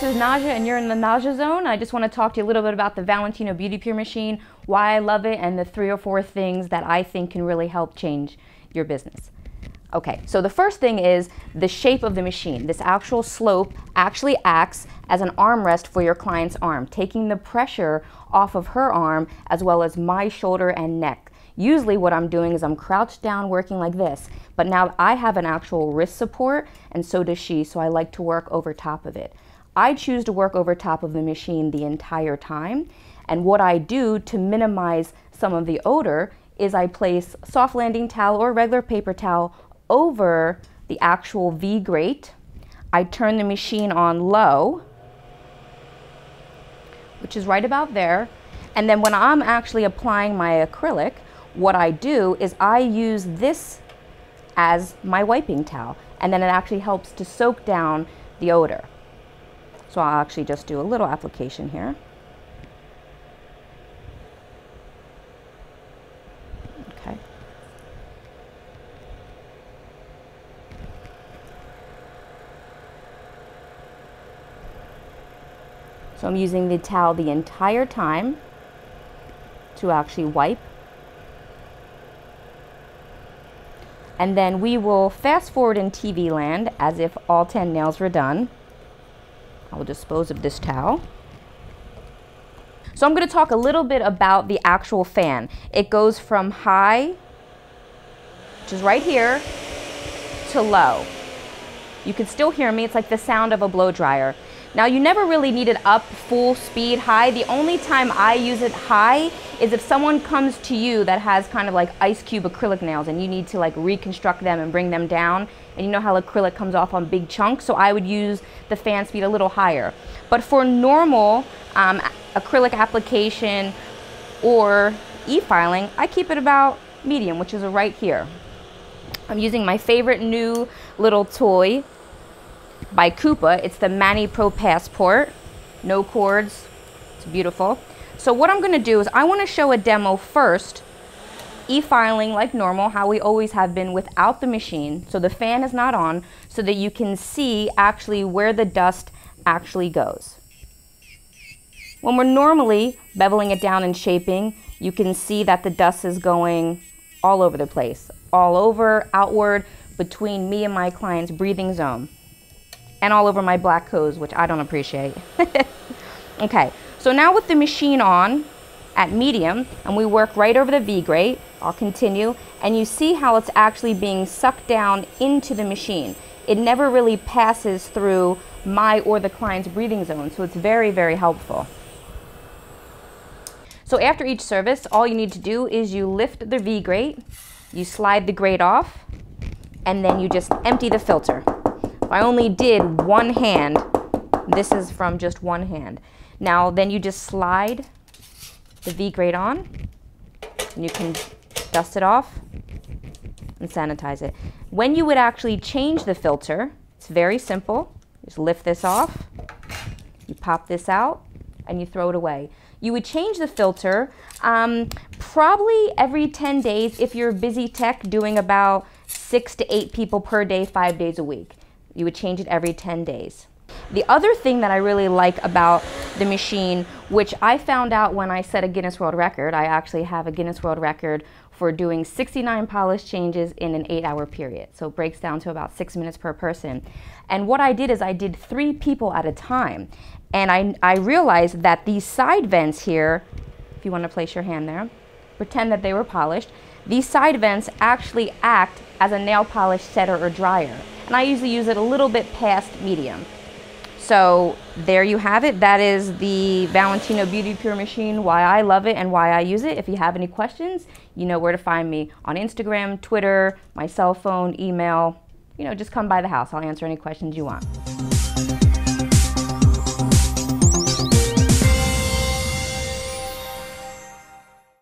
is Naja and you're in the Naja zone. I just want to talk to you a little bit about the Valentino Beauty Pure machine, why I love it, and the 3 or 4 things that I think can really help change your business. Okay, so the first thing is the shape of the machine. This actual slope actually acts as an armrest for your client's arm, taking the pressure off of her arm as well as my shoulder and neck. Usually what I'm doing is I'm crouched down working like this, but now I have an actual wrist support and so does she, so I like to work over top of it. I choose to work over top of the machine the entire time, and what I do to minimize some of the odor is I place soft landing towel or regular paper towel over the actual V-grate. I turn the machine on low, which is right about there, and then when I'm actually applying my acrylic, what I do is I use this as my wiping towel, and then it actually helps to soak down the odor. So I'll actually just do a little application here. Okay. So I'm using the towel the entire time to actually wipe. And then we will fast forward in TV land as if all 10 nails were done. I will dispose of this towel. So I'm going to talk a little bit about the actual fan. It goes from high, which is right here, to low. You can still hear me. It's like the sound of a blow dryer. Now, you never really need it up full speed high. The only time I use it high is if someone comes to you that has kind of like ice cube acrylic nails and you need to like reconstruct them and bring them down. And you know how acrylic comes off on big chunks, so I would use the fan speed a little higher. But for normal acrylic application or e-filing, I keep it about medium, which is right here. I'm using my favorite new little toy by Koopa. It's the Mani Pro Passport. No cords. It's beautiful. So what I'm going to do is I want to show a demo first, e-filing like normal, how we always have been without the machine. So the fan is not on, so that you can see actually where the dust actually goes. When we're normally beveling it down and shaping, you can see that the dust is going all over the place. All over, outward, between me and my client's breathing zone. And all over my black hose, which I don't appreciate. Okay, so now with the machine on at medium, and we work right over the V-grate, I'll continue, and you see how it's actually being sucked down into the machine. It never really passes through my or the client's breathing zone, so it's very, very helpful. So after each service, all you need to do is you lift the V-grate, you slide the grate off, and then you just empty the filter. I only did one hand. This is from just one hand. Now then you just slide the V-grate on and you can dust it off and sanitize it. When you would actually change the filter, it's very simple. Just lift this off, you pop this out, and you throw it away. You would change the filter probably every 10 days if you're a busy tech doing about 6 to 8 people per day, 5 days a week. You would change it every 10 days. The other thing that I really like about the machine, which I found out when I set a Guinness World Record, I actually have a Guinness World Record for doing 69 polish changes in an 8-hour period. So it breaks down to about 6 minutes per person. And what I did is I did 3 people at a time. And I realized that these side vents here, if you want to place your hand there, pretend that they were polished. These side vents actually act as a nail polish setter or dryer. And I usually use it a little bit past medium. So there you have it. That is the Valentino Beauty Pure machine, why I love it and why I use it. If you have any questions, you know where to find me on Instagram, Twitter, my cell phone, email. You know, just come by the house. I'll answer any questions you want.